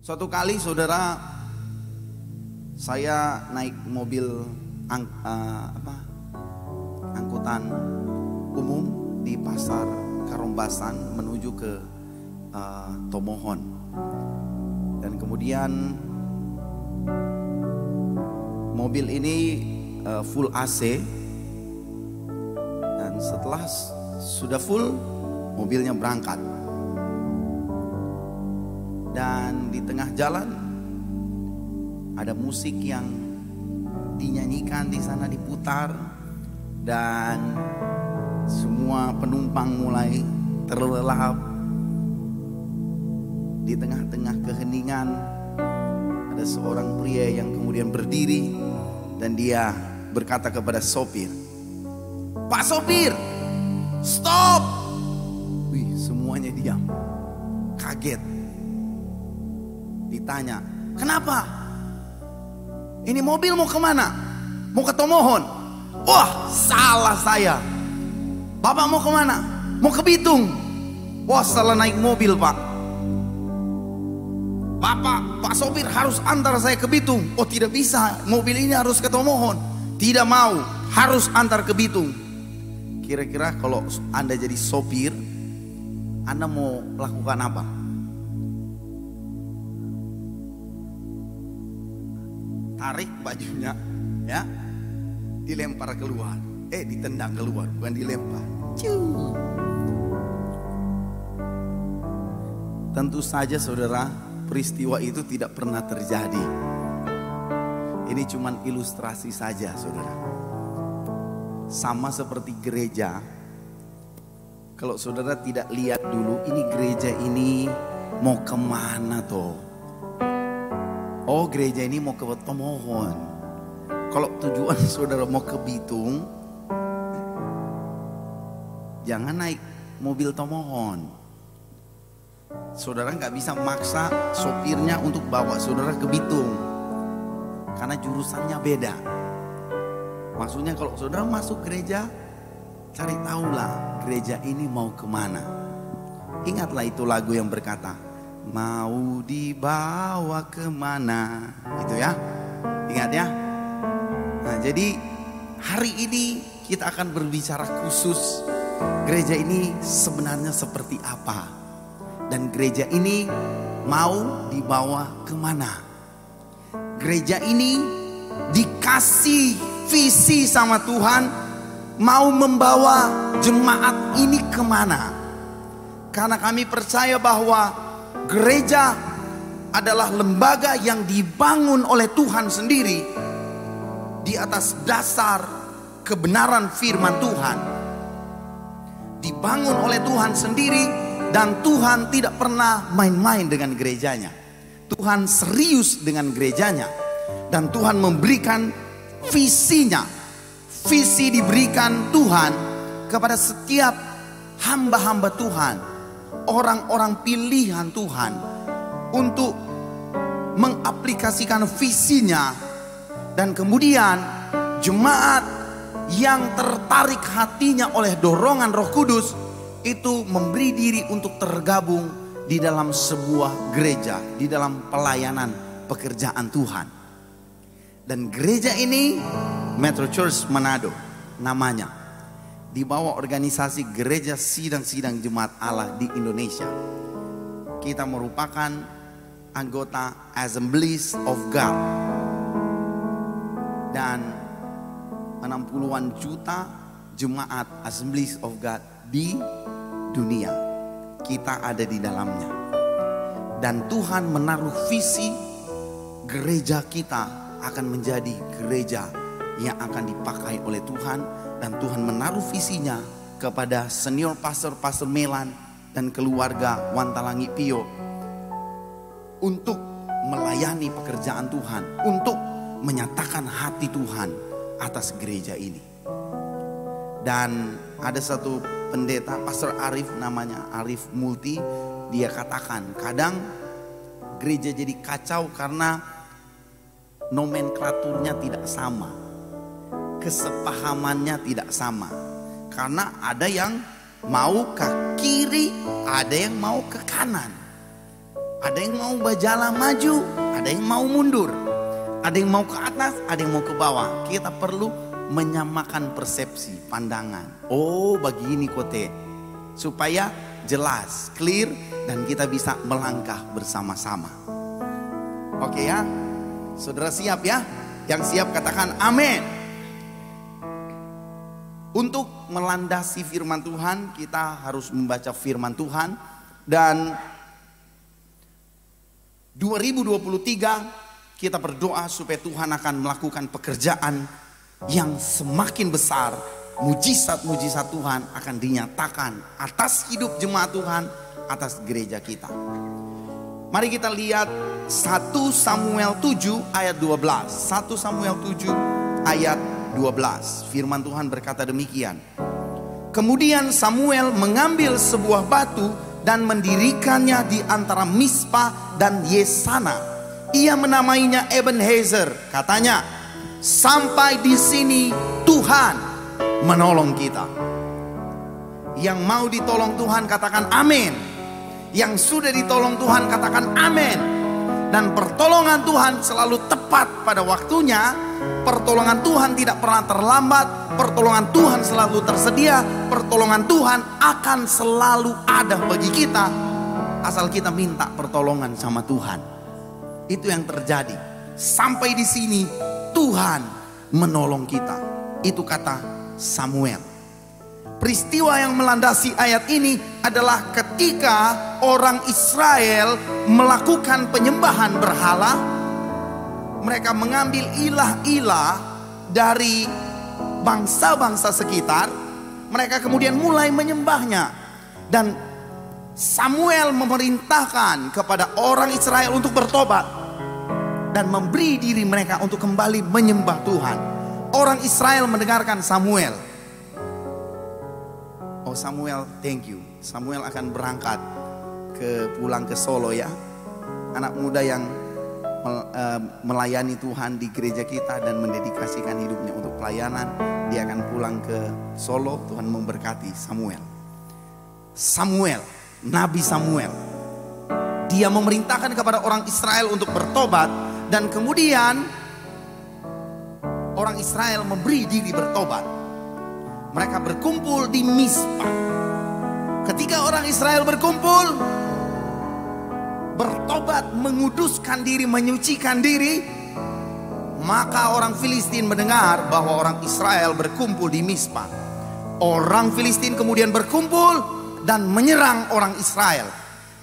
Suatu kali saudara, saya naik mobil angkutan umum di pasar Karombasan menuju ke Tomohon. Dan kemudian mobil ini full AC. Dan setelah sudah full, mobilnya berangkat. Dan di tengah jalan ada musik yang dinyanyikan di sana, diputar, dan semua penumpang mulai terlelap. Di tengah-tengah keheningan ada seorang pria yang kemudian berdiri dan dia berkata kepada sopir, "Pak sopir, stop!" Wih, semuanya diam, kaget. Ditanya, "Kenapa? Ini mobil mau kemana? Mau ke Tomohon?" "Wah, salah saya. Bapak mau kemana?" "Mau ke Bitung." "Wah, salah naik mobil, Pak. Pak sopir harus antar saya ke Bitung." "Oh, tidak bisa, mobil ini harus ke Tomohon." "Tidak mau, harus antar ke Bitung." Kira-kira kalau Anda jadi sopir, Anda mau lakukan apa? Tarik bajunya, ya, dilempar keluar, ditendang keluar, bukan dilempar. Tentu saja saudara, peristiwa itu tidak pernah terjadi. Ini cuman ilustrasi saja saudara. Sama seperti gereja. Kalau saudara tidak lihat dulu, ini gereja ini mau kemana toh? Oh, gereja ini mau ke Tomohon. Kalau tujuan saudara mau ke Bitung, jangan naik mobil Tomohon. Saudara nggak bisa maksa sopirnya untuk bawa saudara ke Bitung, karena jurusannya beda. Maksudnya kalau saudara masuk gereja, cari tahulah gereja ini mau kemana. Ingatlah itu lagu yang berkata, "Mau dibawa kemana?" Itu ya, ingat ya. Nah, jadi hari ini kita akan berbicara khusus gereja ini sebenarnya seperti apa, dan gereja ini mau dibawa kemana. Gereja ini dikasih visi sama Tuhan, mau membawa jemaat ini kemana. Karena kami percaya bahwa gereja adalah lembaga yang dibangun oleh Tuhan sendiri di atas dasar kebenaran firman Tuhan. Dibangun oleh Tuhan sendiri, dan Tuhan tidak pernah main-main dengan gerejanya. Tuhan serius dengan gerejanya, dan Tuhan memberikan visinya. Visi diberikan Tuhan kepada setiap hamba-hamba Tuhan, orang-orang pilihan Tuhan, untuk mengaplikasikan visinya. Dan kemudian jemaat yang tertarik hatinya oleh dorongan Roh Kudus itu memberi diri untuk tergabung di dalam sebuah gereja, di dalam pelayanan pekerjaan Tuhan. Dan gereja ini Metro Church Manado namanya, di bawah organisasi Gereja Sidang-Sidang Jemaat Allah di Indonesia. Kita merupakan anggota Assemblies of God, dan 60-an juta jemaat Assemblies of God di dunia. Kita ada di dalamnya. Dan Tuhan menaruh visi gereja kita akan menjadi gereja yang akan dipakai oleh Tuhan. Dan Tuhan menaruh visinya kepada senior pastor Melan dan keluarga Wantalangi Pio untuk melayani pekerjaan Tuhan, untuk menyatakan hati Tuhan atas gereja ini. Dan ada satu pendeta, Pastor Arif, namanya Arif Multi, dia katakan kadang gereja jadi kacau karena nomenklaturnya tidak sama, kesepahamannya tidak sama. Karena ada yang mau ke kiri, ada yang mau ke kanan. Ada yang mau berjalan maju, ada yang mau mundur. Ada yang mau ke atas, ada yang mau ke bawah. Kita perlu menyamakan persepsi, pandangan. Oh begini kote. Supaya jelas, clear, dan kita bisa melangkah bersama-sama. Oke ya, saudara siap ya? Yang siap katakan amin. Untuk melandasi firman Tuhan, kita harus membaca firman Tuhan. Dan 2023 kita berdoa supaya Tuhan akan melakukan pekerjaan yang semakin besar. Mujizat-mujizat Tuhan akan dinyatakan atas hidup jemaat Tuhan, atas gereja kita. Mari kita lihat 1 Samuel 7 ayat 12. 1 Samuel 7 ayat 12. Firman Tuhan berkata demikian. Kemudian Samuel mengambil sebuah batu dan mendirikannya di antara Mispa dan Yesana. Ia menamainya Ebenezer. Katanya, sampai di sini Tuhan menolong kita. Yang mau ditolong Tuhan katakan amin. Yang sudah ditolong Tuhan katakan amin. Dan pertolongan Tuhan selalu tepat pada waktunya. Pertolongan Tuhan tidak pernah terlambat. Pertolongan Tuhan selalu tersedia. Pertolongan Tuhan akan selalu ada bagi kita, asal kita minta pertolongan sama Tuhan. Itu yang terjadi. Sampai di sini Tuhan menolong kita. Itu kata Samuel. Peristiwa yang melandasi ayat ini adalah ketika orang Israel melakukan penyembahan berhala. Mereka mengambil ilah-ilah dari bangsa-bangsa sekitar. Mereka kemudian mulai menyembahnya. Dan Samuel memerintahkan kepada orang Israel untuk bertobat dan memberi diri mereka untuk kembali menyembah Tuhan. Orang Israel mendengarkan Samuel. Oh Samuel, thank you. Samuel akan berangkat pulang ke Solo ya. Anak muda yang melayani Tuhan di gereja kita dan mendedikasikan hidupnya untuk pelayanan. Dia akan pulang ke Solo. Tuhan memberkati Samuel. Nabi Samuel, dia memerintahkan kepada orang Israel untuk bertobat. Dan kemudian orang Israel memberi diri bertobat. Mereka berkumpul di Mispa. Ketika orang Israel berkumpul, bertobat, menguduskan diri, menyucikan diri, maka orang Filistin mendengar bahwa orang Israel berkumpul di Mispa. Orang Filistin kemudian berkumpul dan menyerang orang Israel.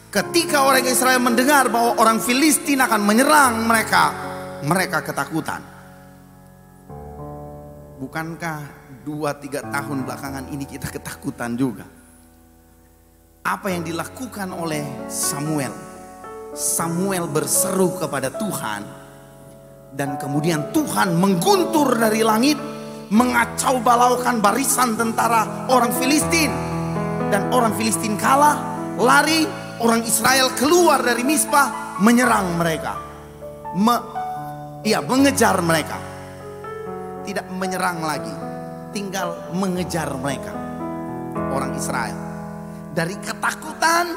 Ketika orang Israel mendengar bahwa orang Filistin akan menyerang mereka, mereka ketakutan. Bukankah 2-3 tahun belakangan ini kita ketakutan juga? Apa yang dilakukan oleh Samuel? Samuel berseru kepada Tuhan, dan kemudian Tuhan mengguntur dari langit, mengacau balaukan barisan tentara orang Filistin. Dan orang Filistin kalah, lari. Orang Israel keluar dari Mispa, menyerang mereka, mengejar mereka. Tidak menyerang lagi, tinggal mengejar mereka. Orang Israel dari ketakutan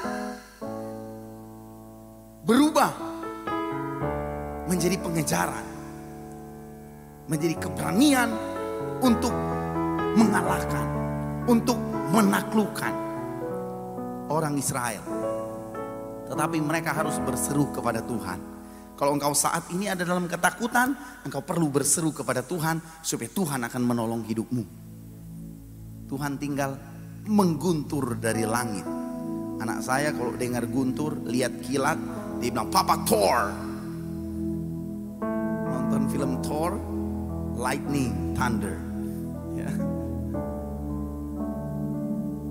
berubah menjadi pengejaran, menjadi keberanian untuk mengalahkan, untuk menaklukkan orang Israel. Tetapi mereka harus berseru kepada Tuhan. Kalau engkau saat ini ada dalam ketakutan, engkau perlu berseru kepada Tuhan supaya Tuhan akan menolong hidupmu. Tuhan tinggal mengguntur dari langit. Anak saya kalau dengar guntur, lihat kilat, dia bilang Papa Thor. Nonton film Thor, lightning, thunder. Ya.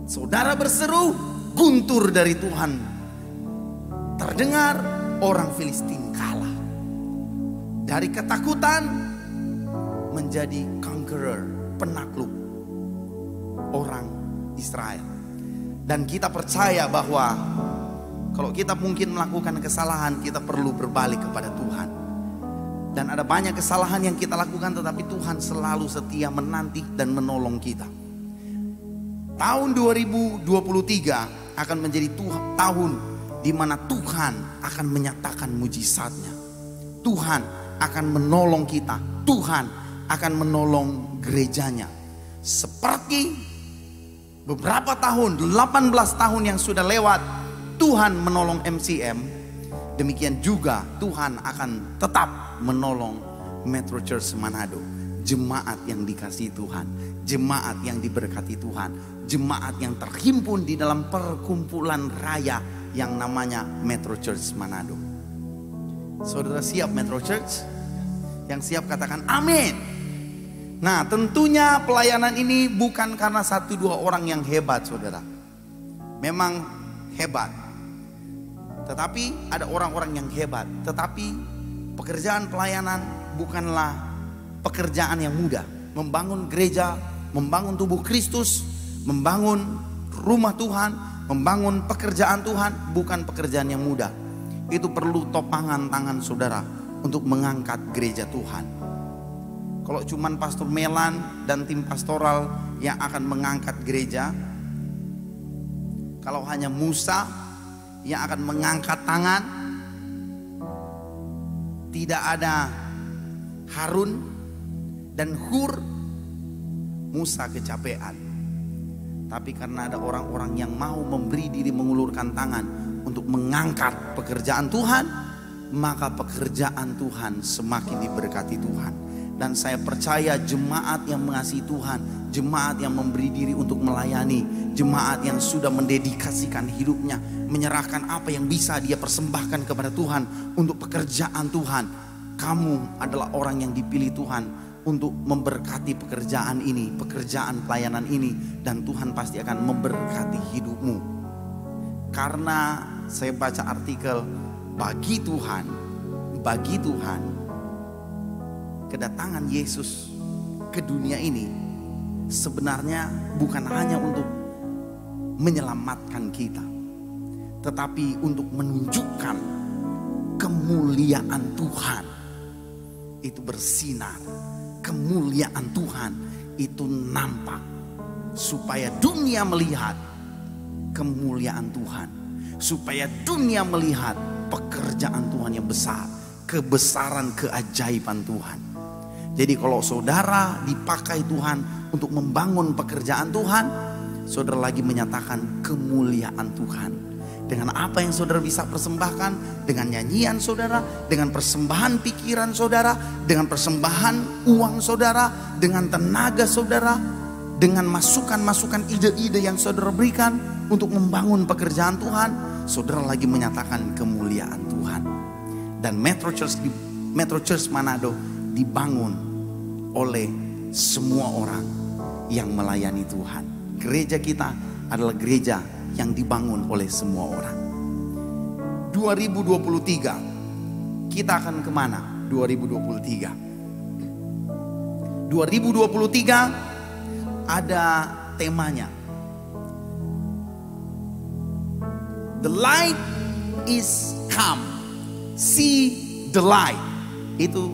Saudara berseru, guntur dari Tuhan terdengar, orang Filistin kalah. Dari ketakutan menjadi conqueror, penakluk orang Israel. Dan kita percaya bahwa kalau kita mungkin melakukan kesalahan, kita perlu berbalik kepada Tuhan. Dan ada banyak kesalahan yang kita lakukan, tetapi Tuhan selalu setia menanti dan menolong kita. Tahun 2023 akan menjadi tahun di mana Tuhan akan menyatakan mujizatnya. Tuhan akan menolong kita. Tuhan akan menolong gerejanya. Seperti beberapa tahun, 18 tahun yang sudah lewat, Tuhan menolong MCM. Demikian juga Tuhan akan tetap menolong Metro Church Manado. Jemaat yang dikasihi Tuhan, jemaat yang diberkati Tuhan, jemaat yang terhimpun di dalam perkumpulan raya yang namanya Metro Church Manado. Saudara siap Metro Church? Yang siap katakan amin. Nah, tentunya pelayanan ini bukan karena 1-2 orang yang hebat, saudara. Memang hebat, tetapi ada orang-orang yang hebat. Tetapi pekerjaan pelayanan bukanlah pekerjaan yang mudah. Membangun gereja, membangun tubuh Kristus, membangun rumah Tuhan, membangun pekerjaan Tuhan bukan pekerjaan yang mudah. Itu perlu topangan tangan saudara untuk mengangkat gereja Tuhan. Kalau cuman Pastor Melan dan tim pastoral yang akan mengangkat gereja, kalau hanya Musa yang akan mengangkat tangan, tidak ada Harun dan Hur, Musa kecapean. Tapi karena ada orang-orang yang mau memberi diri mengulurkan tangan untuk mengangkat pekerjaan Tuhan, maka pekerjaan Tuhan semakin diberkati Tuhan. Dan saya percaya jemaat yang mengasihi Tuhan, jemaat yang memberi diri untuk melayani, jemaat yang sudah mendedikasikan hidupnya, menyerahkan apa yang bisa dia persembahkan kepada Tuhan untuk pekerjaan Tuhan. Kamu adalah orang yang dipilih Tuhan untuk memberkati pekerjaan ini, pekerjaan pelayanan ini, dan Tuhan pasti akan memberkati hidupmu. Karena saya baca artikel, bagi Tuhan kedatangan Yesus ke dunia ini sebenarnya bukan hanya untuk menyelamatkan kita, tetapi untuk menunjukkan kemuliaan Tuhan itu bersinar. Kemuliaan Tuhan itu nampak, supaya dunia melihat kemuliaan Tuhan, supaya dunia melihat pekerjaan Tuhan yang besar, kebesaran keajaiban Tuhan. Jadi kalau saudara dipakai Tuhan untuk membangun pekerjaan Tuhan, saudara lagi menyatakan kemuliaan Tuhan. Dengan apa yang saudara bisa persembahkan, dengan nyanyian saudara, dengan persembahan pikiran saudara, dengan persembahan uang saudara, dengan tenaga saudara, dengan masukan-masukan ide-ide yang saudara berikan untuk membangun pekerjaan Tuhan, saudara lagi menyatakan kemuliaan Tuhan. Dan Metro Church Manado dibangun oleh semua orang yang melayani Tuhan. Gereja kita adalah gereja yang dibangun oleh semua orang. 2023 kita akan kemana? 2023 ada temanya. The light is come, see the light. Itu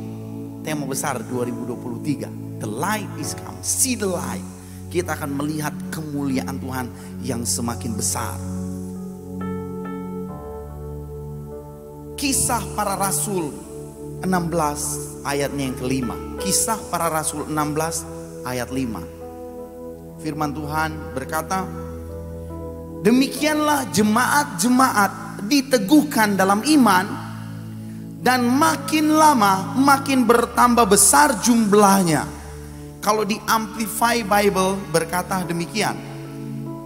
tema besar 2023. The light is come, see the light. Kita akan melihat kemuliaan Tuhan yang semakin besar. Kisah para Rasul 16 ayatnya yang kelima. Kisah para Rasul 16 ayat 5. Firman Tuhan berkata, demikianlah jemaat-jemaat diteguhkan dalam iman, dan makin lama makin bertambah besar jumlahnya. Kalau di Amplify Bible berkata demikian.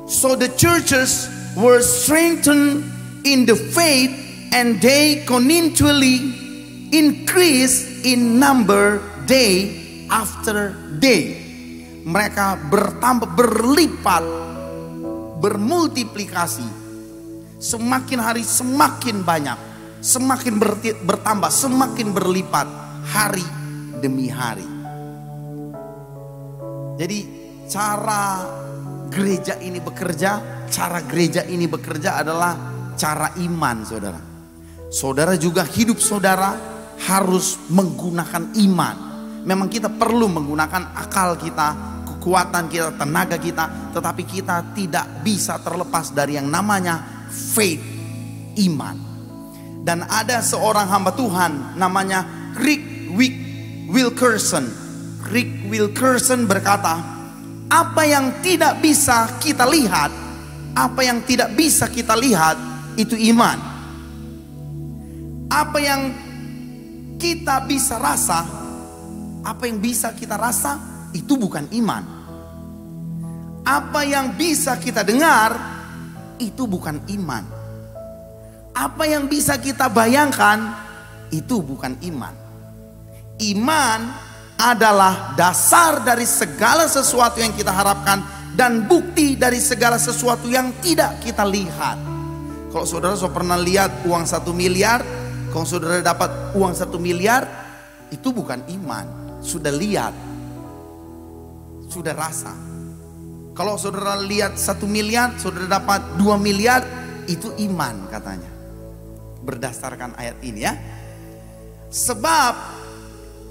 So the churches were strengthened in the faith, and they continually increase in number day after day. Mereka bertambah, berlipat, bermultiplikasi. Semakin hari semakin banyak, semakin bertambah, semakin berlipat hari demi hari. Jadi cara gereja ini bekerja adalah cara iman, saudara. Saudara juga hidup saudara harus menggunakan iman. Memang kita perlu menggunakan akal kita, kekuatan kita, tenaga kita, tetapi kita tidak bisa terlepas dari yang namanya faith. iman. Dan ada seorang hamba Tuhan namanya Rick Wilkerson. Rick Wilkerson berkata, apa yang tidak bisa kita lihat, apa yang tidak bisa kita lihat itu iman. Apa yang kita bisa rasa, apa yang bisa kita rasa itu bukan iman. Apa yang bisa kita dengar itu bukan iman. Apa yang bisa kita bayangkan itu bukan iman. Iman adalah dasar dari segala sesuatu yang kita harapkan dan bukti dari segala sesuatu yang tidak kita lihat. Kalau saudara pernah lihat uang 1 miliar, kalau saudara dapat uang 1 miliar, itu bukan iman. Sudah lihat, sudah rasa. Kalau saudara lihat 1 miliar, saudara dapat 2 miliar, itu iman katanya. Berdasarkan ayat ini ya. Sebab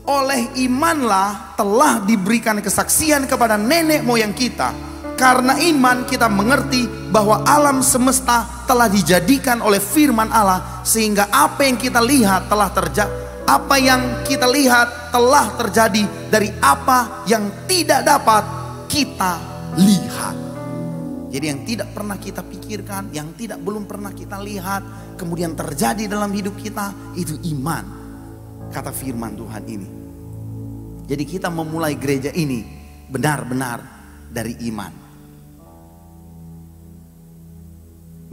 oleh imanlah telah diberikan kesaksian kepada nenek moyang kita. Karena iman kita mengerti bahwa alam semesta telah dijadikan oleh firman Allah, sehingga apa yang kita lihat telah terjadi. Apa yang kita lihat telah terjadi dari apa yang tidak dapat kita lihat. Jadi yang tidak pernah kita pikirkan, yang belum pernah kita lihat, kemudian terjadi dalam hidup kita, itu iman. Kata firman Tuhan ini. Jadi kita memulai gereja ini benar-benar dari iman.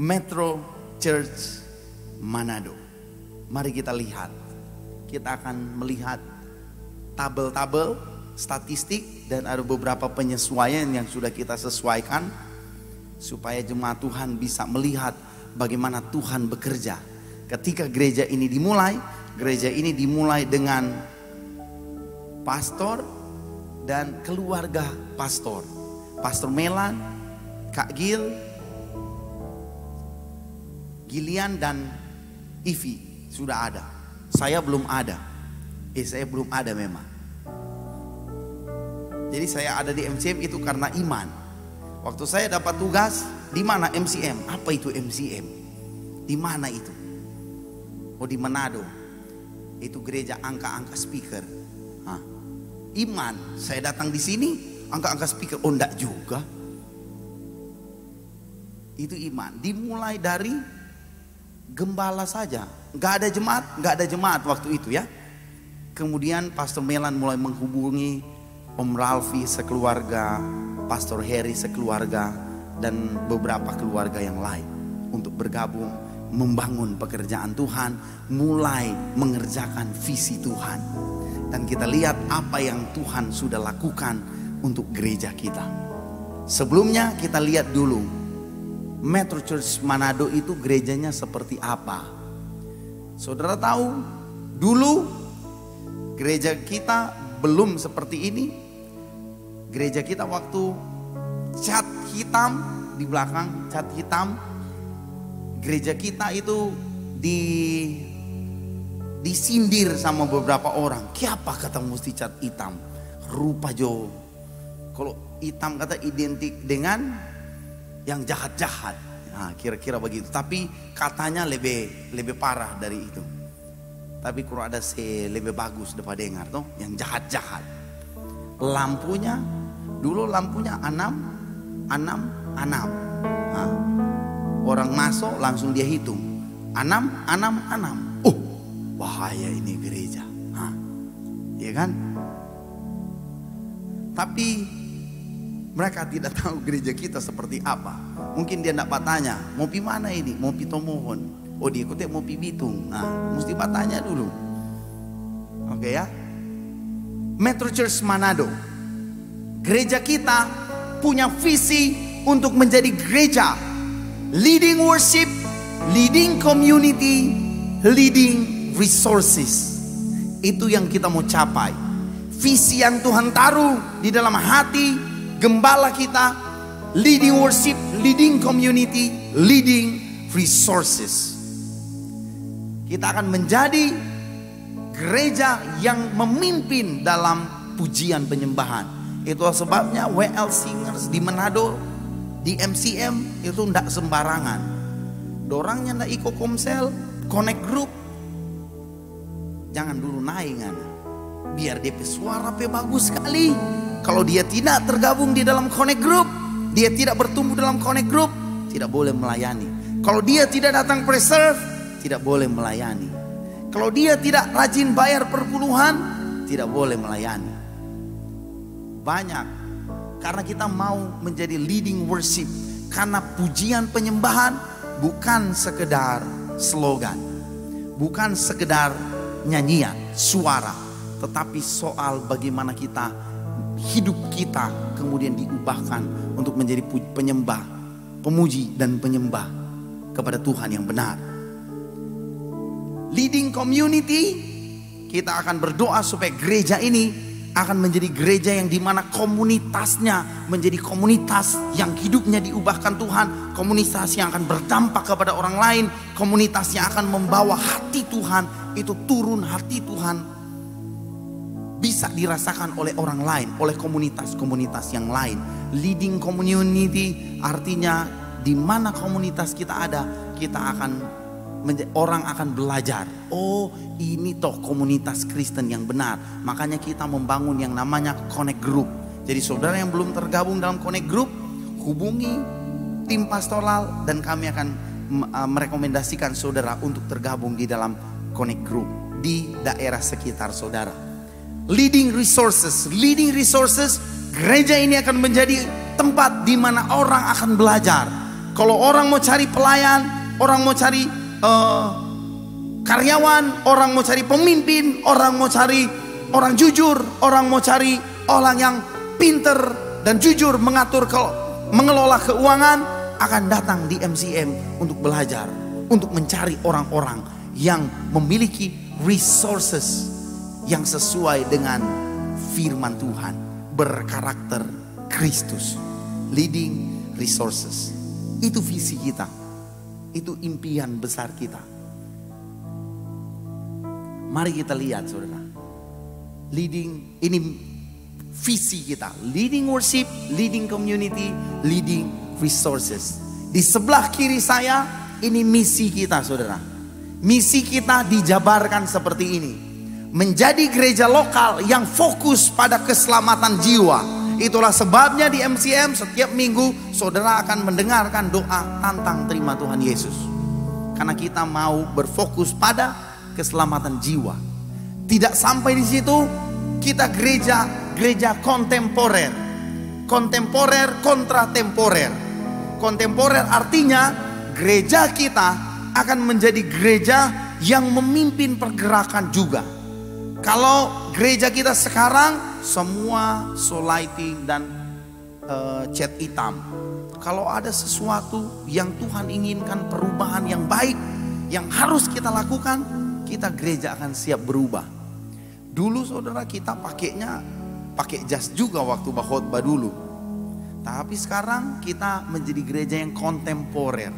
Metro Church Manado. Mari kita lihat. Kita akan melihat tabel-tabel statistik dan ada beberapa penyesuaian yang sudah kita sesuaikan supaya jemaat Tuhan bisa melihat bagaimana Tuhan bekerja. Ketika gereja ini dimulai dengan pastor dan keluarga pastor. Pastor Melan, Kak Gilian dan Ivi sudah ada. Saya belum ada. Saya belum ada memang. Jadi saya ada di MCM itu karena iman. Waktu saya dapat tugas, di mana MCM? Apa itu MCM? Di mana itu? Oh, di Manado. Itu gereja angka-angka speaker. Iman. Saya datang di sini, angka-angka speaker. Oh, enggak juga. Itu iman. Dimulai dari gembala saja. Enggak ada jemaat waktu itu ya. Kemudian Pastor Melan mulai menghubungi Om Ralfi sekeluarga, Pastor Harry sekeluarga, dan beberapa keluarga yang lain untuk bergabung membangun pekerjaan Tuhan, mulai mengerjakan visi Tuhan. Dan kita lihat apa yang Tuhan sudah lakukan untuk gereja kita. Sebelumnya kita lihat dulu Metro Church Manado itu gerejanya seperti apa. Saudara tahu dulu gereja kita belum seperti ini. Gereja kita waktu cat hitam di belakang, cat hitam. Gereja kita itu disindir sama beberapa orang. Kenapa kata mesti cat hitam? Rupa jo. Kalau hitam kata identik dengan yang jahat-jahat. Nah, kira-kira begitu. Tapi katanya lebih parah dari itu. Tapi kurang ada lebih bagus daripada dengar toh, yang jahat-jahat. Lampunya dulu lampunya 6. Nah, orang masuk langsung dia hitung 6. Oh, bahaya ini gereja. Iya kan? Tapi mereka tidak tahu gereja kita seperti apa. Mungkin dia tidak bertanya, mau pi mana ini? Mau pi Tomohon. Oh, dia ikutnya mau pi Bitung. Nah, mesti bertanya dulu. Oke ya. Metro Church Manado. Gereja kita punya visi untuk menjadi gereja leading worship, leading community, leading resources. Itu yang kita mau capai. Visi yang Tuhan taruh di dalam hati gembala kita, leading worship, leading community, leading resources. Kita akan menjadi gereja yang memimpin dalam pujian penyembahan. Itu sebabnya WL Singers di Manado, di MCM itu tidak sembarangan. Dorangnya ndak iko komsel, connect group. Jangan dulu naik ngana. Biar DP suara bagus sekali. Kalau dia tidak tergabung di dalam connect group, dia tidak bertumbuh dalam connect group, tidak boleh melayani. Kalau dia tidak datang preserve, tidak boleh melayani. Kalau dia tidak rajin bayar perpuluhan, tidak boleh melayani. Banyak. Karena kita mau menjadi leading worship. Karena pujian penyembahan bukan sekedar slogan, bukan sekedar nyanyian, suara, tetapi soal bagaimana kita, hidup kita kemudian diubahkan untuk menjadi penyembah, pemuji dan penyembah kepada Tuhan yang benar. Leading community, kita akan berdoa supaya gereja ini akan menjadi gereja yang dimana komunitasnya menjadi komunitas yang hidupnya diubahkan Tuhan, komunitas yang akan berdampak kepada orang lain, komunitas yang akan membawa hati Tuhan itu turun, hati Tuhan bisa dirasakan oleh orang lain, oleh komunitas-komunitas yang lain. Leading community artinya di mana komunitas kita ada, kita akan orang akan belajar. Oh, ini toh komunitas Kristen yang benar. Makanya kita membangun yang namanya connect group. Jadi saudara yang belum tergabung dalam connect group, hubungi tim pastoral dan kami akan merekomendasikan saudara untuk tergabung di dalam connect group di daerah sekitar saudara. Leading resources, gereja ini akan menjadi tempat di mana orang akan belajar. Kalau orang mau cari pelayan, orang mau cari karyawan, orang mau cari pemimpin, orang mau cari orang jujur, orang mau cari orang yang pinter dan jujur mengelola keuangan, akan datang di MCM untuk belajar, untuk mencari orang-orang yang memiliki resources yang sesuai dengan firman Tuhan, berkarakter Kristus. Leading resources, itu visi kita. Itu impian besar kita. Mari kita lihat saudara. Leading, ini visi kita. Leading worship, leading community, leading resources. Di sebelah kiri saya, ini misi kita saudara. Misi kita dijabarkan seperti ini. Menjadi gereja lokal yang fokus pada keselamatan jiwa. Itulah sebabnya di MCM setiap minggu saudara akan mendengarkan doa tantang terima Tuhan Yesus. Karena kita mau berfokus pada keselamatan jiwa. Tidak sampai di situ, kita gereja kontemporer. Kontemporer kontra temporer. Kontemporer artinya gereja kita akan menjadi gereja yang memimpin pergerakan juga. Kalau gereja kita sekarang semua soul lighting dan cat hitam. Kalau ada sesuatu yang Tuhan inginkan, perubahan yang baik yang harus kita lakukan, kita gereja akan siap berubah. Dulu saudara kita pakai jas juga waktu khotbah dulu. Tapi sekarang kita menjadi gereja yang kontemporer.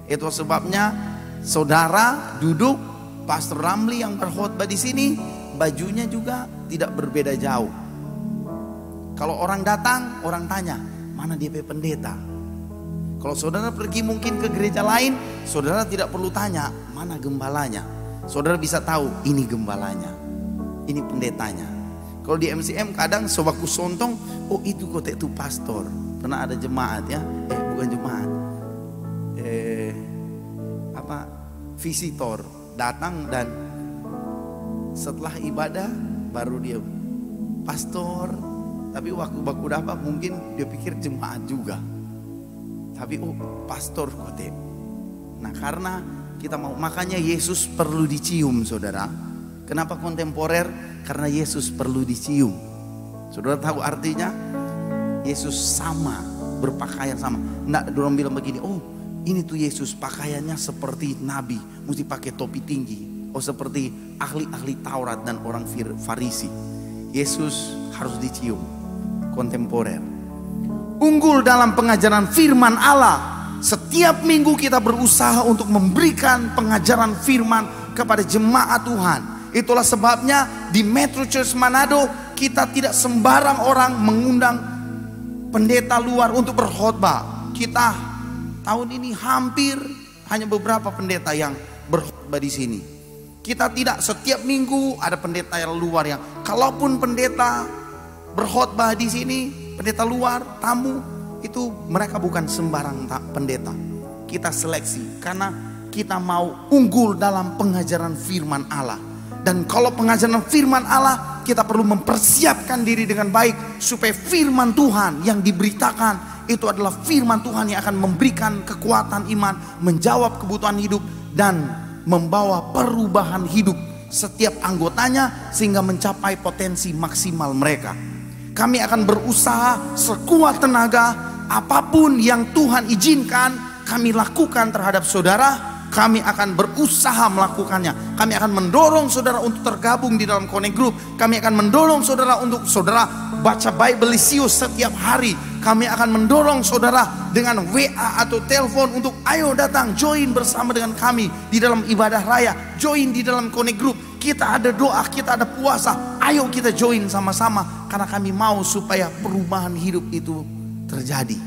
Itu sebabnya saudara duduk, Pastor Ramli yang berkhotbah di sini, bajunya juga tidak berbeda jauh. Kalau orang datang, orang tanya, mana DP pendeta? Kalau saudara pergi mungkin ke gereja lain, saudara tidak perlu tanya, mana gembalanya? Saudara bisa tahu, ini gembalanya, ini pendetanya. Kalau di MCM kadang sobaku sontong, oh itu kote itu pastor. Pernah ada jemaat ya, bukan jemaat, visitor datang dan setelah ibadah baru dia pastor, tapi waktu baku dapat mungkin dia pikir jemaat juga, tapi pastor kote. Nah karena kita mau, makanya Yesus perlu dicium saudara. Kenapa kontemporer? Karena Yesus perlu dicium. Saudara tahu artinya? Yesus sama, berpakaian sama. Nggak, dorang bilang begini, oh ini tuh Yesus pakaiannya seperti nabi, mesti pakai topi tinggi. Oh seperti ahli-ahli Taurat dan orang Farisi. Yesus harus dicium. Kontemporer. Unggul dalam pengajaran firman Allah. Setiap minggu kita berusaha untuk memberikan pengajaran firman kepada jemaat Tuhan. Itulah sebabnya di Metro Church Manado kita tidak sembarang orang mengundang pendeta luar untuk berkhotbah. Kita tahun ini hampir hanya beberapa pendeta yang berkhotbah di sini. Kita tidak setiap minggu ada pendeta yang luar yang, kalaupun pendeta berkhotbah di sini, pendeta luar, tamu, itu mereka bukan sembarang pendeta. Kita seleksi karena kita mau unggul dalam pengajaran firman Allah. Dan kalau pengajaran firman Allah, kita perlu mempersiapkan diri dengan baik supaya firman Tuhan yang diberitakan itu adalah firman Tuhan yang akan memberikan kekuatan iman, menjawab kebutuhan hidup, dan membawa perubahan hidup setiap anggotanya sehingga mencapai potensi maksimal mereka. Kami akan berusaha sekuat tenaga, apapun yang Tuhan izinkan kami lakukan terhadap saudara. Kami akan berusaha melakukannya. Kami akan mendorong saudara untuk tergabung di dalam Connect Group. Kami akan mendorong saudara untuk saudara baca Bible Lisius setiap hari. Kami akan mendorong saudara dengan WA atau telepon untuk ayo datang join bersama dengan kami di dalam ibadah raya. Join di dalam Connect Group. Kita ada doa, kita ada puasa. Ayo kita join sama-sama. Karena kami mau supaya perubahan hidup itu terjadi.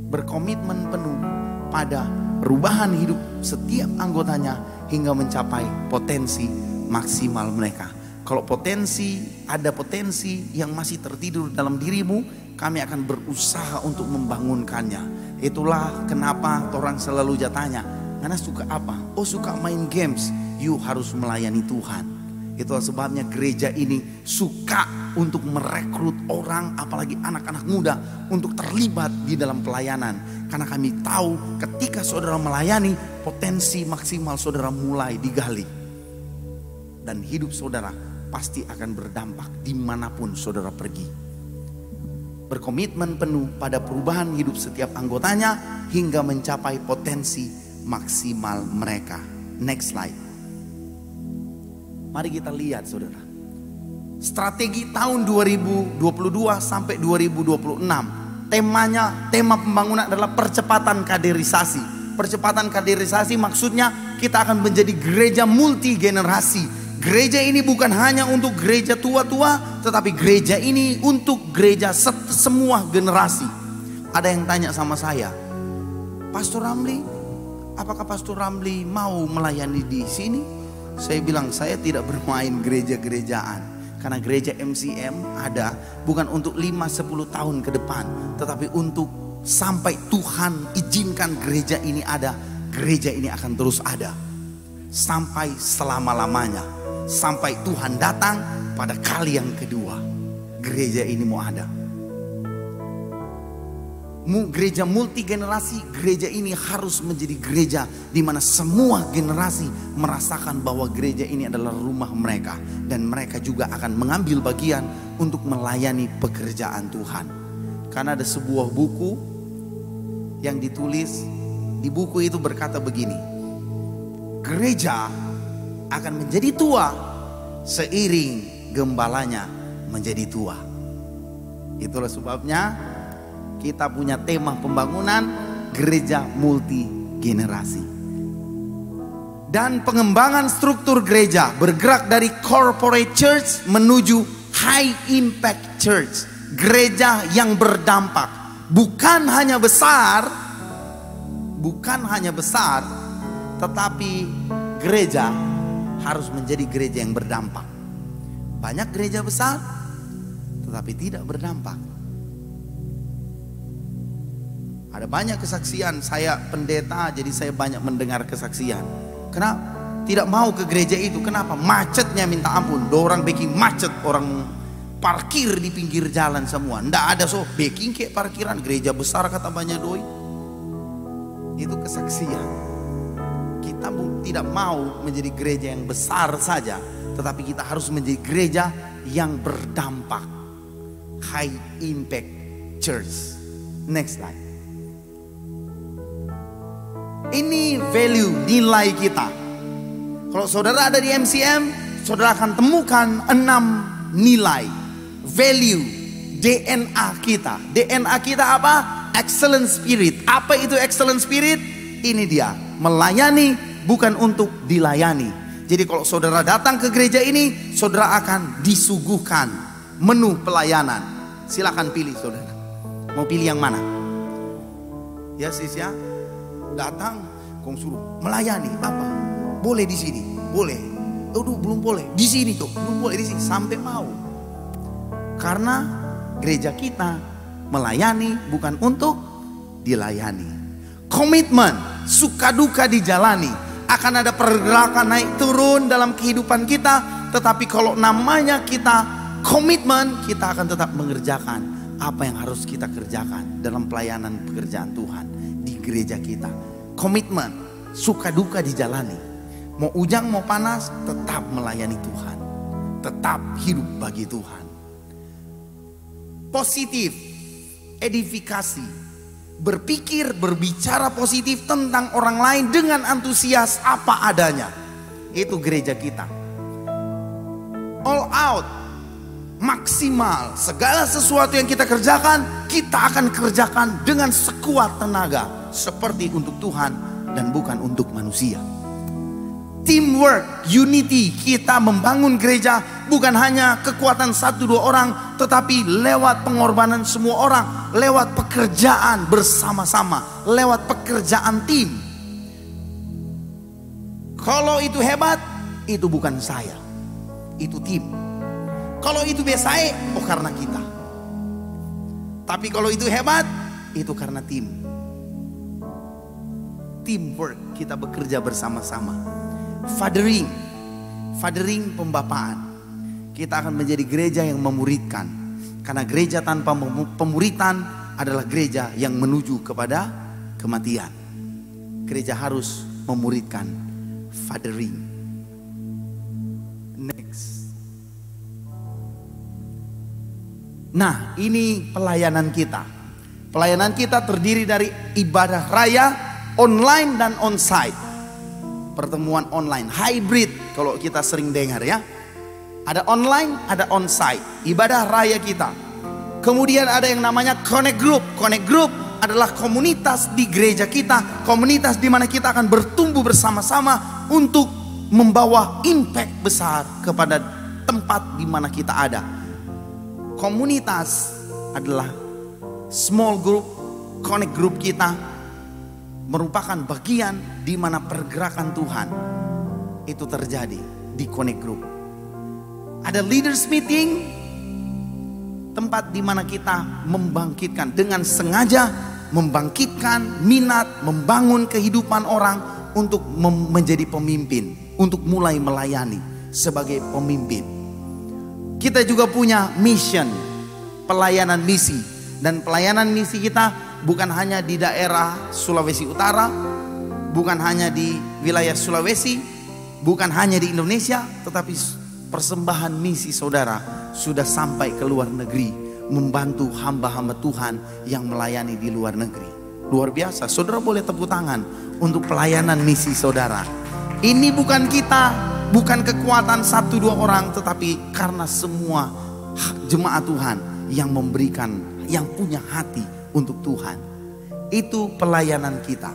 Berkomitmen penuh pada perubahan hidup setiap anggotanya hingga mencapai potensi maksimal mereka. Kalau ada potensi yang masih tertidur dalam dirimu, kami akan berusaha untuk membangunkannya. Itulah kenapa orang selalu tanya, "Ngana suka apa?" "Oh, suka main games." You harus melayani Tuhan. Itulah sebabnya gereja ini suka untuk merekrut orang, apalagi anak-anak muda, untuk terlibat di dalam pelayanan. Karena kami tahu ketika saudara melayani, potensi maksimal saudara mulai digali. Dan hidup saudara pasti akan berdampak dimanapun saudara pergi. Berkomitmen penuh pada perubahan hidup setiap anggotanya hingga mencapai potensi maksimal mereka. Next slide. Mari kita lihat saudara. Strategi tahun 2022 sampai 2026. Tema pembangunan adalah percepatan kaderisasi. Percepatan kaderisasi maksudnya kita akan menjadi gereja multi generasi. Gereja ini bukan hanya untuk gereja tua-tua, tetapi gereja ini untuk gereja semua generasi. Ada yang tanya sama saya, "Pastor Ramli, apakah Pastor Ramli mau melayani di sini?" Saya bilang, saya tidak bermain gereja-gerejaan. Karena gereja MCM ada bukan untuk 5-10 tahun ke depan, tetapi untuk sampai Tuhan izinkan gereja ini ada. Gereja ini akan terus ada sampai selama-lamanya, sampai Tuhan datang pada kali yang kedua. Gereja ini mau ada. Gereja multi generasi, gereja ini harus menjadi gereja di mana semua generasi merasakan bahwa gereja ini adalah rumah mereka, dan mereka juga akan mengambil bagian untuk melayani pekerjaan Tuhan. Karena ada sebuah buku yang ditulis, di buku itu berkata begini, gereja akan menjadi tua seiring gembalanya menjadi tua. Itulah sebabnya kita punya tema pembangunan gereja multi generasi. Dan pengembangan struktur gereja bergerak dari corporate church menuju high impact church. Gereja yang berdampak. Bukan hanya besar, tetapi gereja harus menjadi gereja yang berdampak. Banyak gereja besar tetapi tidak berdampak. Ada banyak kesaksian, saya pendeta jadi saya banyak mendengar kesaksian. Kenapa? Tidak mau ke gereja itu, kenapa? Macetnya minta ampun, orang bikin macet, orang parkir di pinggir jalan semua. Nggak ada bikin kayak parkiran, gereja besar kata banyak doi. Itu kesaksian. Kita tidak mau menjadi gereja yang besar saja, tetapi kita harus menjadi gereja yang berdampak. High impact church. Next slide. Ini value, nilai kita. Kalau saudara ada di MCM, saudara akan temukan 6 nilai. Value, DNA kita. DNA kita apa? Excellent spirit. Apa itu excellent spirit? Ini dia, melayani bukan untuk dilayani. Jadi kalau saudara datang ke gereja ini, saudara akan disuguhkan menu pelayanan. Silakan pilih saudara. Mau pilih yang mana? Ya sis ya, datang, kong suruh melayani apa? Boleh di sini, boleh. Aduh belum boleh, di sini tuh belum boleh di sini, sampai mau. Karena gereja kita melayani bukan untuk dilayani. Komitmen, suka duka dijalani. Akan ada pergerakan naik turun dalam kehidupan kita. Tetapi kalau namanya kita komitmen, kita akan tetap mengerjakan apa yang harus kita kerjakan dalam pelayanan pekerjaan Tuhan di gereja kita. Komitmen, suka duka dijalani. Mau ujang mau panas, tetap melayani Tuhan. Tetap hidup bagi Tuhan. Positif, edifikasi. Berpikir, berbicara positif tentang orang lain dengan antusias apa adanya. Itu gereja kita. All out, maksimal. Segala sesuatu yang kita kerjakan, kita akan kerjakan dengan sekuat tenaga. Seperti untuk Tuhan dan bukan untuk manusia. Teamwork, unity, kita membangun gereja bukan hanya kekuatan 1-2 orang, tetapi lewat pengorbanan semua orang, lewat pekerjaan bersama-sama, lewat pekerjaan tim. Kalau itu hebat, itu bukan saya, itu tim. Kalau itu biasa, karena kita. Tapi kalau itu hebat, itu karena tim. Teamwork, kita bekerja bersama-sama. Fathering pembapaan. Kita akan menjadi gereja yang memuridkan. Karena gereja tanpa pemuritan adalah gereja yang menuju kepada kematian. Gereja harus memuridkan. Fathering. Next. Nah, ini pelayanan kita. Pelayanan kita terdiri dari ibadah raya, online dan onsite. Pertemuan online, hybrid kalau kita sering dengar ya. Ada online, ada onsite, ibadah raya kita. Kemudian ada yang namanya Connect Group. Connect Group adalah komunitas di gereja kita, komunitas di mana kita akan bertumbuh bersama-sama untuk membawa impact besar kepada tempat di mana kita ada. Komunitas adalah small group, Connect Group kita merupakan bagian di mana pergerakan Tuhan itu terjadi di Connect Group. Ada leaders meeting, tempat di mana kita membangkitkan dengan sengaja, membangkitkan minat, membangun kehidupan orang untuk menjadi pemimpin, untuk mulai melayani sebagai pemimpin. Kita juga punya mission, pelayanan misi, dan pelayanan misi kita bukan hanya di daerah Sulawesi Utara, bukan hanya di wilayah Sulawesi, bukan hanya di Indonesia, tetapi persembahan misi saudara sudah sampai ke luar negeri, membantu hamba-hamba Tuhan yang melayani di luar negeri. Luar biasa, saudara boleh tepuk tangan untuk pelayanan misi saudara. Ini bukan kita, bukan kekuatan 1-2 orang, tetapi karena semua jemaat Tuhan yang memberikan, yang punya hati untuk Tuhan. Itu pelayanan kita.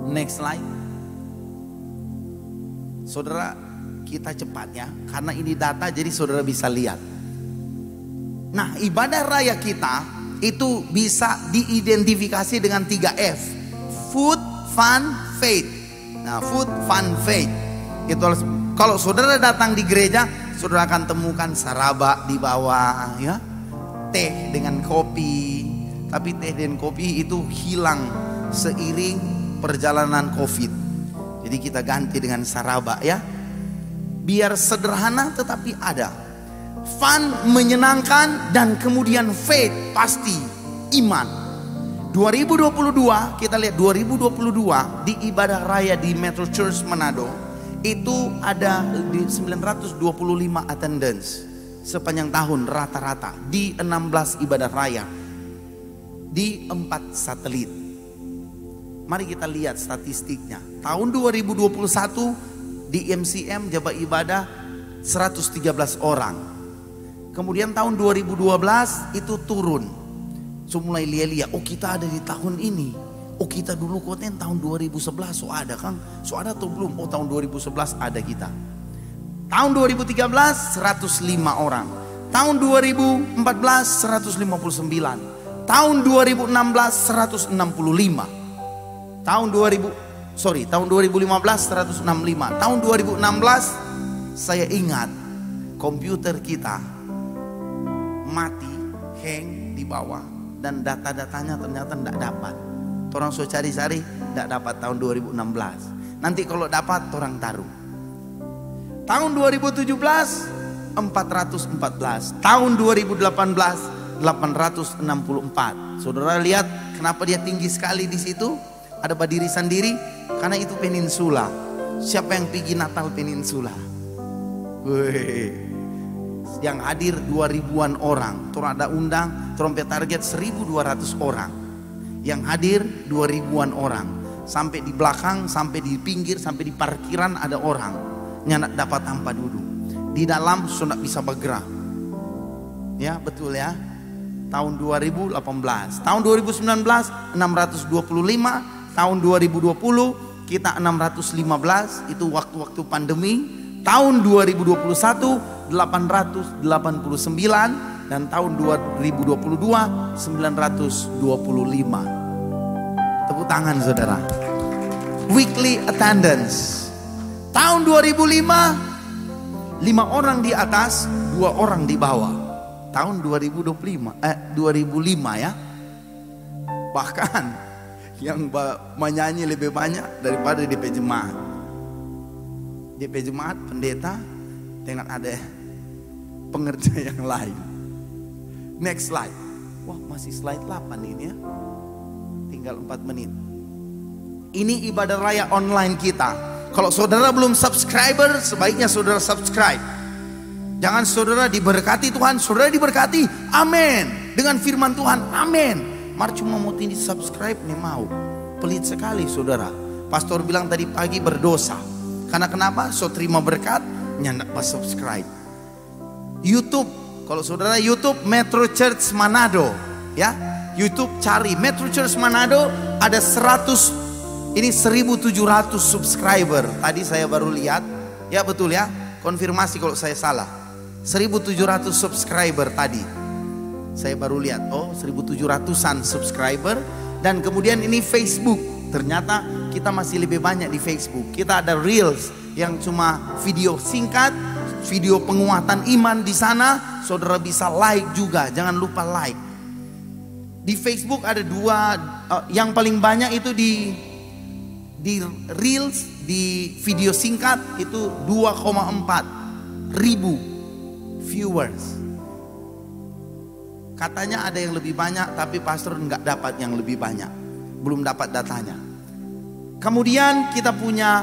Next slide. Saudara, kita cepat ya, karena ini data jadi saudara bisa lihat. Nah, ibadah raya kita itu bisa diidentifikasi dengan 3F. Food, Fun, Faith. Nah, food, fun, faith. Itu kalau saudara datang di gereja, saudara akan temukan saraba di bawah ya. Teh dengan kopi. Tapi teh dan kopi itu hilang seiring perjalanan COVID. Jadi kita ganti dengan saraba ya. Biar sederhana tetapi ada. Fun, menyenangkan, dan kemudian faith, pasti iman. 2022, kita lihat 2022 di ibadah raya di Metro Church Manado itu ada di 925 attendance sepanjang tahun rata-rata di 16 ibadah raya di 4 satelit. Mari kita lihat statistiknya. Tahun 2021 di MCM Jabat Ibadah 113 orang. Kemudian tahun 2012 itu turun. So mulai lihat, oh kita ada di tahun ini. Oh kita dulu konten tahun 2011, so ada Kang? So ada atau belum? Oh tahun 2011 ada kita. Tahun 2013 105 orang. Tahun 2014 159. Tahun 2016 165. Tahun 2015 165. Tahun 2016 saya ingat komputer kita mati, hang di bawah, dan data-datanya ternyata tidak dapat. Orang so cari-cari tidak dapat tahun 2016. Nanti kalau dapat orang taruh. Tahun 2017 414. Tahun 2018 864. Saudara lihat kenapa dia tinggi sekali di situ? Ada berdiri sendiri karena itu peninsula. Siapa yang pergi Natal peninsula? Yang hadir 2000-an orang. Terus ada undang, trompet target 1200 orang. Yang hadir 2000-an orang. Sampai di belakang, sampai di pinggir, sampai di parkiran ada orang. Nyanak dapat tanpa duduk. Di dalam sudah bisa bergerak. Ya, betul ya. Tahun 2018. Tahun 2019 625. Tahun 2020 kita 615. Itu waktu-waktu pandemi. Tahun 2021 889. Dan tahun 2022 925. Tepuk tangan saudara. Weekly attendance. Tahun 2005 5 orang di atas, 2 orang di bawah. Tahun 2005 ya. Bahkan yang menyanyi lebih banyak daripada DP Jemaat. DP Jemaat pendeta dengan ada pengerja yang lain. Next slide. Wah, masih slide 8 ini ya. Tinggal 4 menit. Ini ibadah raya online kita. Kalau saudara belum subscriber, sebaiknya saudara subscribe. Jangan saudara diberkati Tuhan, saudara diberkati, amin. Dengan firman Tuhan, amin. Mari cuma mau tini subscribe nih mau. Pelit sekali saudara. Pastor bilang tadi pagi berdosa. Karena kenapa? So terima berkat, nyandak pas subscribe. YouTube, kalau saudara YouTube Metro Church Manado, ya. YouTube cari Metro Church Manado, ada 1700 subscriber. Tadi saya baru lihat, ya betul ya, konfirmasi kalau saya salah. 1700 subscriber tadi. Saya baru lihat, oh 1700-an subscriber. Dan kemudian ini Facebook. Ternyata kita masih lebih banyak di Facebook. Kita ada Reels yang cuma video singkat, video penguatan iman di sana. Saudara bisa like juga, jangan lupa like. Di Facebook ada 2, yang paling banyak itu di Reels, di video singkat itu 2,4 ribu viewers. Katanya ada yang lebih banyak, tapi pastor nggak dapat yang lebih banyak, belum dapat datanya. Kemudian kita punya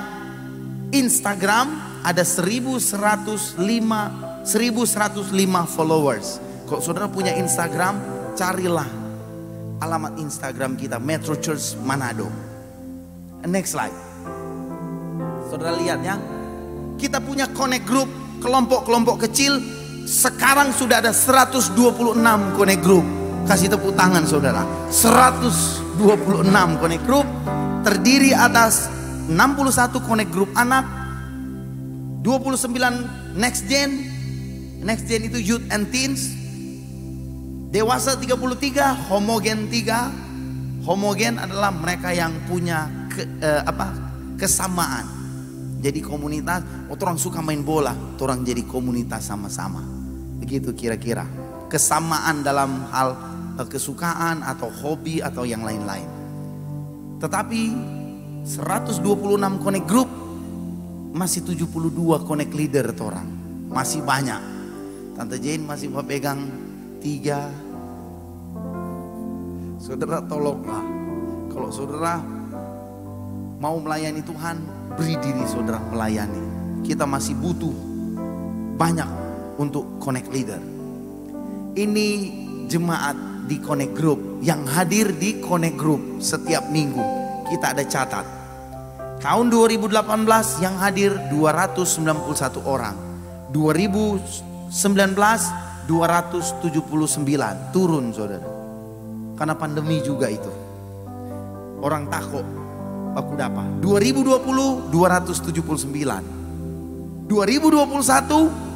Instagram, ada 1105 followers. Kalau saudara punya Instagram, carilah alamat Instagram kita, Metro Church Manado. Next slide. Saudara lihat ya, kita punya connect group, kelompok-kelompok kecil. Sekarang sudah ada 126 connect group. Kasih tepuk tangan saudara. 126 connect group, terdiri atas 61 connect group anak, 29 next gen. Next gen itu youth and teens. Dewasa 33, homogen 3. Homogen adalah mereka yang punya kesamaan. Jadi komunitas, orang suka main bola, orang jadi komunitas sama-sama. Begitu kira-kira. Kesamaan dalam hal kesukaan atau hobi atau yang lain-lain. Tetapi 126 connect group, masih 72 connect leader orang. Masih banyak. Tante Jane masih pegang 3. Saudara tolonglah, kalau saudara mau melayani Tuhan, beri diri saudara melayani. Kita masih butuh banyak untuk connect leader. Ini jemaat di connect group, yang hadir di connect group setiap minggu. Kita ada catat. Tahun 2018 yang hadir 291 orang. 2019 279, turun saudara. Karena pandemi juga itu. Orang takut aku dapat. 2020 279. 2021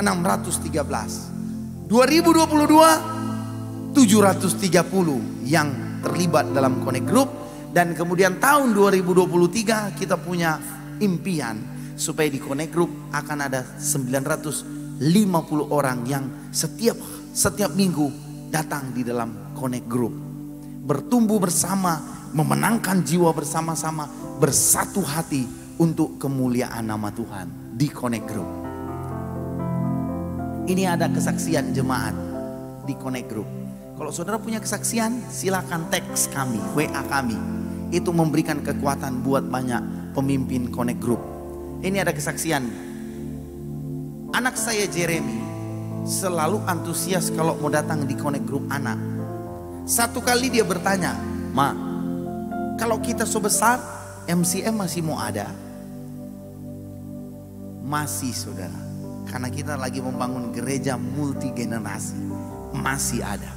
613. 2022 730 yang terlibat dalam Connect Group. Dan kemudian tahun 2023 kita punya impian supaya di Connect Group akan ada 950 orang yang setiap minggu datang di dalam Connect Group. Bertumbuh bersama, memenangkan jiwa bersama-sama, bersatu hati untuk kemuliaan nama Tuhan di Connect Group. Ini ada kesaksian jemaat di Connect Group. Kalau saudara punya kesaksian, silakan teks kami, WA kami. Itu memberikan kekuatan buat banyak pemimpin Connect Group. Ini ada kesaksian. Anak saya Jeremy selalu antusias kalau mau datang di Connect Group anak. Satu kali dia bertanya, "Ma, kalau kita so besar, MCM masih mau ada?" Masih, saudara. Karena kita lagi membangun gereja multi generasi. Masih ada.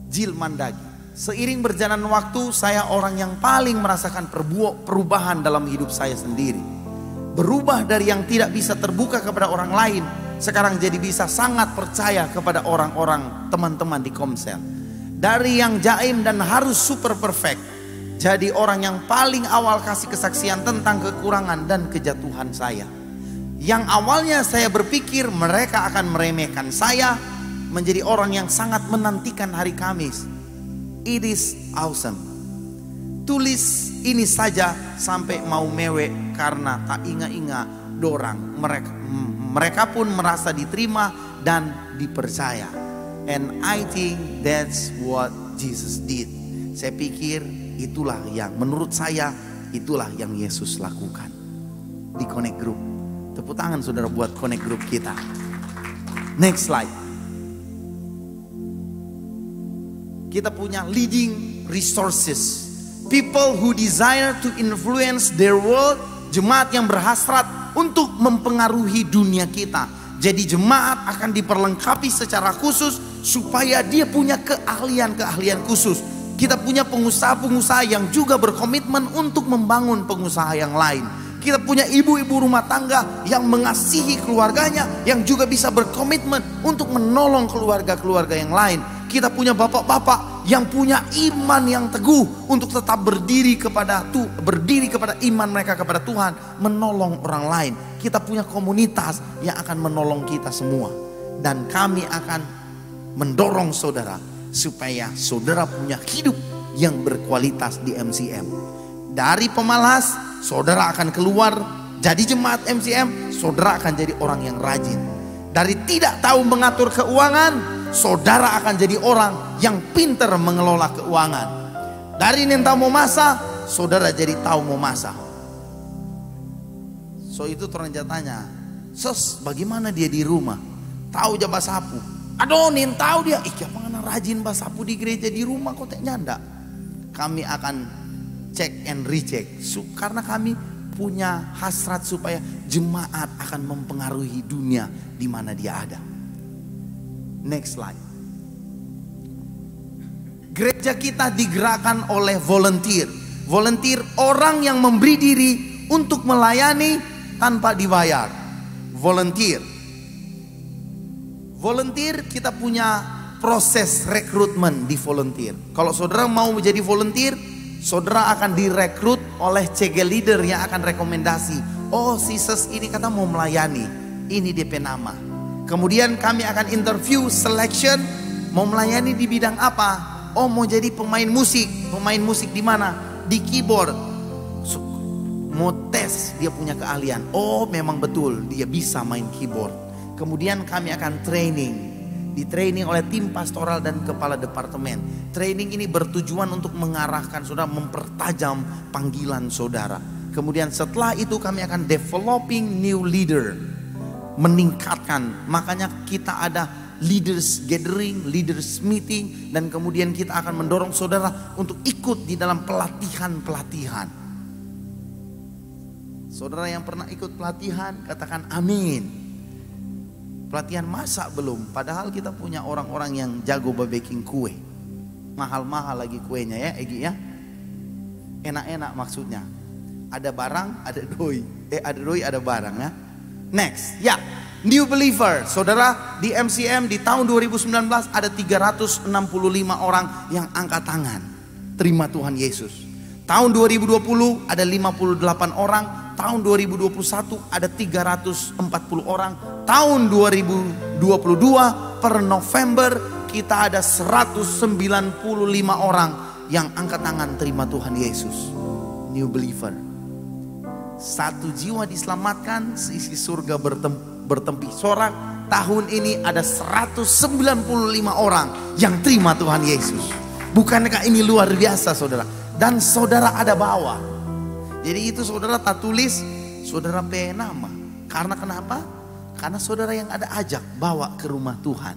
Jill Mandagi, seiring berjalan waktu saya orang yang paling merasakan perubahan dalam hidup saya sendiri. Berubah dari yang tidak bisa terbuka kepada orang lain, sekarang jadi bisa sangat percaya kepada orang-orang teman-teman di Komsel. Dari yang jaim dan harus super perfect, jadi orang yang paling awal kasih kesaksian tentang kekurangan dan kejatuhan saya. Yang awalnya saya berpikir mereka akan meremehkan saya, menjadi orang yang sangat menantikan hari Kamis. It is awesome. Tulis ini saja sampai mau mewek karena tak ingat-ingat dorang. Mereka pun merasa diterima dan dipercaya. And I think that's what Jesus did. Saya pikir itulah yang menurut saya itulah yang Yesus lakukan di Connect Group. Tepuk tangan saudara buat Connect Group kita. Next slide. Kita punya leading resources, people who desire to influence their world. Jemaat yang berhasrat untuk mempengaruhi dunia kita. Jadi jemaat akan diperlengkapi secara khusus supaya dia punya keahlian-keahlian khusus. Kita punya pengusaha-pengusaha yang juga berkomitmen untuk membangun pengusaha yang lain. Kita punya ibu-ibu rumah tangga yang mengasihi keluarganya, yang juga bisa berkomitmen untuk menolong keluarga-keluarga yang lain. Kita punya bapak-bapak yang punya iman yang teguh untuk tetap berdiri kepada iman mereka kepada Tuhan, menolong orang lain. Kita punya komunitas yang akan menolong kita semua. Dan kami akan mendorong saudara supaya saudara punya hidup yang berkualitas di MCM. Dari pemalas, saudara akan keluar jadi jemaat MCM, saudara akan jadi orang yang rajin. Dari tidak tahu mengatur keuangan, saudara akan jadi orang yang pintar mengelola keuangan. Dari nentau mau masak, saudara jadi tahu mau masak. So itu orang tanya, "Sos, bagaimana dia di rumah? Tahu aja basapu." Aduh, tahu dia, "Ih, apa ngana rajin basapu di gereja, di rumah kok tak nyanda." Kami akan check and recheck. Karena kami punya hasrat supaya jemaat akan mempengaruhi dunia di mana dia ada. Next slide. Gereja kita digerakkan oleh volunteer. Volunteer orang yang memberi diri untuk melayani tanpa dibayar. Volunteer. Volunteer kita punya proses rekrutmen di volunteer. Kalau saudara mau menjadi volunteer, saudara akan direkrut oleh CG leader yang akan rekomendasi. Oh, sis ini kata mau melayani. Ini DP nama. Kemudian kami akan interview, selection, mau melayani di bidang apa? Oh, mau jadi pemain musik. Pemain musik di mana? Di keyboard. Mau tes dia punya keahlian. Oh, memang betul dia bisa main keyboard. Kemudian kami akan training. Di-training oleh tim pastoral dan kepala departemen. Training ini bertujuan untuk mengarahkan saudara, mempertajam panggilan saudara. Kemudian setelah itu kami akan developing new leader. Meningkatkan, makanya kita ada leaders gathering, leaders meeting, dan kemudian kita akan mendorong saudara untuk ikut di dalam pelatihan-pelatihan. Saudara yang pernah ikut pelatihan, katakan amin. Pelatihan masak belum, padahal kita punya orang-orang yang jago baking kue. Mahal-mahal lagi kuenya ya, Egi ya. Enak-enak maksudnya. Ada barang, ada doi. Ada doi, ada barang ya. Next, ya. New believer, saudara, di MCM di tahun 2019 ada 365 orang yang angkat tangan terima Tuhan Yesus. Tahun 2020 ada 58 orang, tahun 2021 ada 340 orang, tahun 2022 per November kita ada 195 orang yang angkat tangan terima Tuhan Yesus. New believer. Satu jiwa diselamatkan, seisi surga bertempi sorak. Tahun ini ada 195 orang yang terima Tuhan Yesus. Bukankah ini luar biasa, saudara? Dan saudara ada bawa. Jadi itu saudara tak tulis, saudara pe nama. Karena kenapa? Karena saudara yang ada ajak bawa ke rumah Tuhan.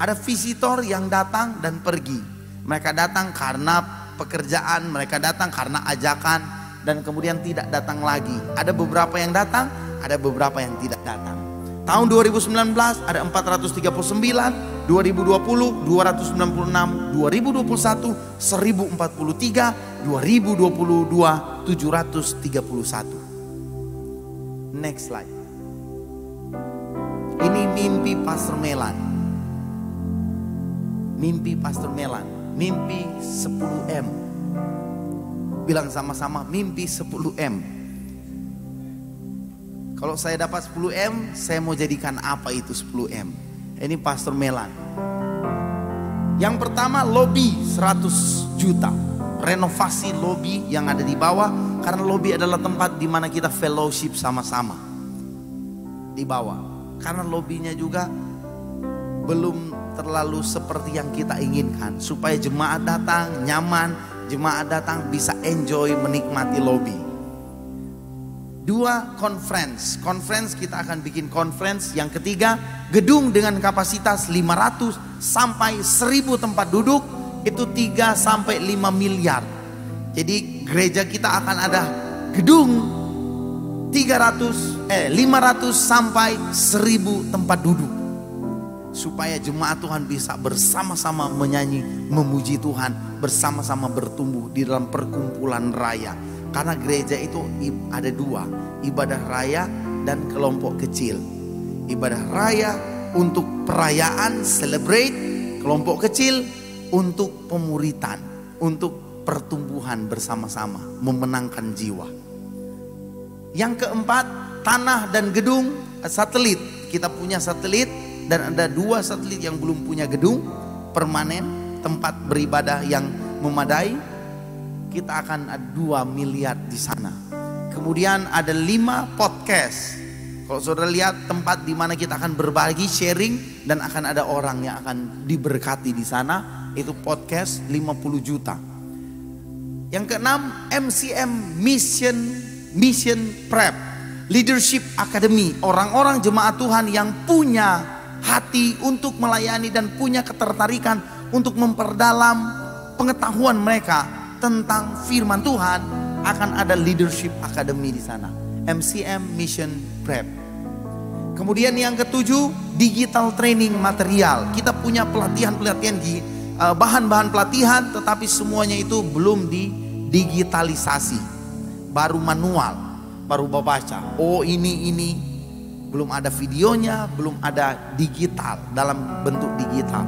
Ada visitor yang datang dan pergi. Mereka datang karena pekerjaan, mereka datang karena ajakan, dan kemudian tidak datang lagi. Ada beberapa yang datang, ada beberapa yang tidak datang. Tahun 2019 ada 439, 2020 296, 2021 1043, 2022 731. Next slide. Ini mimpi Pastor Melan. Mimpi Pastor Melan, mimpi 10M. Bilang sama-sama, mimpi 10M. Kalau saya dapat 10M, saya mau jadikan apa itu 10M? Ini Pastor Melan. Yang pertama, lobi 100 juta. Renovasi lobi yang ada di bawah, karena lobi adalah tempat di mana kita fellowship sama-sama. Di bawah. Karena lobinya juga belum terlalu seperti yang kita inginkan, supaya jemaat datang nyaman, jemaat datang bisa enjoy menikmati lobi. 2, conference. Conference kita akan bikin conference. Yang ketiga, gedung dengan kapasitas 500 sampai 1000 tempat duduk. Itu 3 sampai 5 miliar. Jadi gereja kita akan ada gedung 500 sampai 1000 tempat duduk. Supaya jemaat Tuhan bisa bersama-sama menyanyi, memuji Tuhan, bersama-sama bertumbuh di dalam perkumpulan raya. Karena gereja itu ada 2, ibadah raya dan kelompok kecil. Ibadah raya untuk perayaan, celebrate. Kelompok kecil untuk pemuritan, untuk pertumbuhan bersama-sama, memenangkan jiwa. Yang keempat, tanah dan gedung, satelit. Kita punya satelit. Dan ada 2 satelit yang belum punya gedung permanen, tempat beribadah yang memadai. Kita akan ada 2 miliar di sana. Kemudian ada 5 podcast. Kalau saudara lihat tempat di mana kita akan berbagi, sharing, dan akan ada orang yang akan diberkati di sana. Itu podcast 50 juta. Yang keenam, MCM Mission Prep Leadership Academy. Orang-orang jemaat Tuhan yang punya hati untuk melayani dan punya ketertarikan untuk memperdalam pengetahuan mereka tentang firman Tuhan, akan ada Leadership Academy di sana. MCM Mission Prep. Kemudian yang ketujuh, digital training material. Kita punya pelatihan-pelatihan bahan-bahan pelatihan, tetapi semuanya itu belum didigitalisasi. Baru manual, baru baca. Oh ini belum ada videonya, belum ada digital, dalam bentuk digital.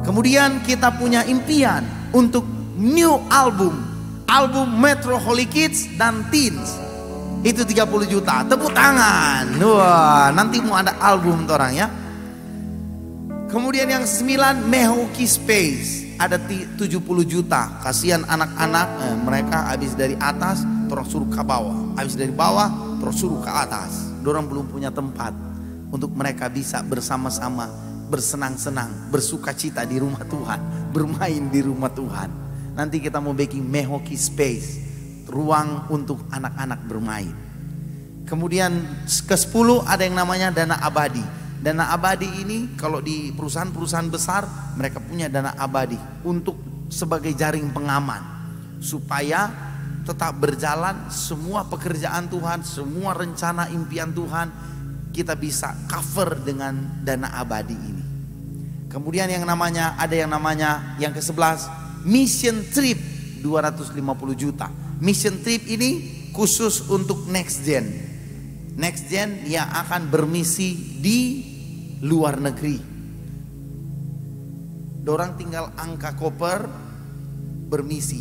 Kemudian kita punya impian untuk new album Metro Holy Kids dan Teens. Itu 30 juta. Tepuk tangan. Wah, nanti mau ada album orang ya. Kemudian yang 9, Mehoki Space. Ada 70 juta. Kasihan anak-anak, mereka habis dari atas terus suruh ke bawah. Habis dari bawah terus suruh ke atas. Dorang belum punya tempat untuk mereka bisa bersama-sama bersenang-senang, bersuka cita di rumah Tuhan, bermain di rumah Tuhan. Nanti kita mau bikin Mehoki Space, ruang untuk anak-anak bermain. Kemudian ke-10 ada yang namanya dana abadi. Dana abadi ini kalau di perusahaan-perusahaan besar, mereka punya dana abadi untuk sebagai jaring pengaman, supaya tetap berjalan semua pekerjaan Tuhan, semua rencana impian Tuhan, kita bisa cover dengan dana abadi ini. Kemudian yang yang ke-11, mission trip 250 juta. Mission trip ini khusus untuk next gen. Next Gen yang akan bermisi di luar negeri. Dorang tinggal angka koper bermisi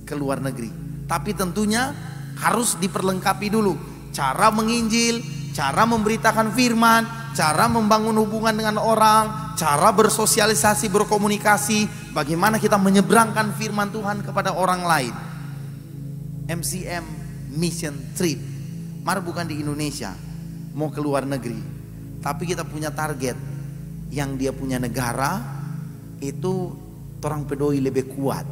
ke luar negeri. Tapi tentunya harus diperlengkapi dulu cara menginjil, cara memberitakan firman, cara membangun hubungan dengan orang, cara bersosialisasi, berkomunikasi, bagaimana kita menyeberangkan firman Tuhan kepada orang lain. MCM Mission Trip, mar bukan di Indonesia, mau ke luar negeri, tapi kita punya target yang dia punya negara itu orang pedoi lebih kuat.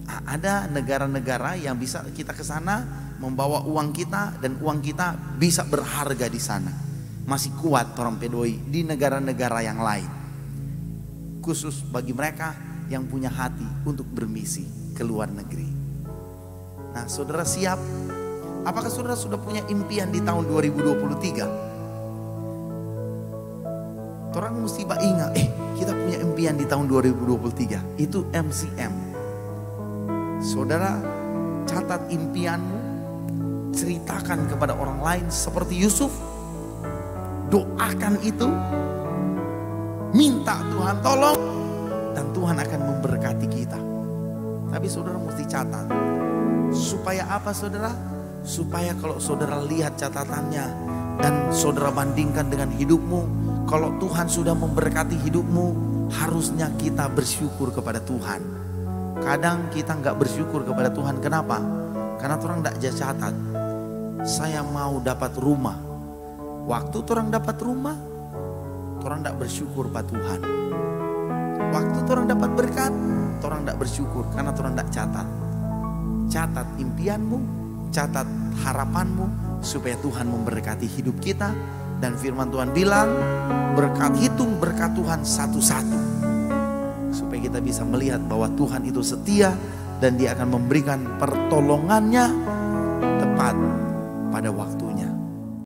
Ada negara-negara yang bisa kita ke sana membawa uang kita dan uang kita bisa berharga di sana. Masih kuat orang pedoi di negara-negara yang lain. Khusus bagi mereka yang punya hati untuk bermisi ke luar negeri. Nah, saudara siap? Apakah saudara sudah punya impian di tahun 2023? Orang mesti ingat, kita punya impian di tahun 2023. Itu MCM. Saudara catat impianmu, ceritakan kepada orang lain seperti Yusuf. Doakan itu, minta Tuhan tolong, dan Tuhan akan memberkati kita. Tapi saudara mesti catat. Supaya apa saudara? Supaya kalau saudara lihat catatannya dan saudara bandingkan dengan hidupmu, kalau Tuhan sudah memberkati hidupmu, harusnya kita bersyukur kepada Tuhan. Kadang kita nggak bersyukur kepada Tuhan. Kenapa? Karena orang tidak catat. Saya mau dapat rumah. Waktu orang dapat rumah, orang tidak bersyukur pada Tuhan. Waktu orang dapat berkat, orang tidak bersyukur karena orang tidak catat. Catat impianmu, catat harapanmu, supaya Tuhan memberkati hidup kita. Dan firman Tuhan bilang, hitung berkat Tuhan satu-satu. Supaya kita bisa melihat bahwa Tuhan itu setia dan Dia akan memberikan pertolongannya tepat pada waktunya.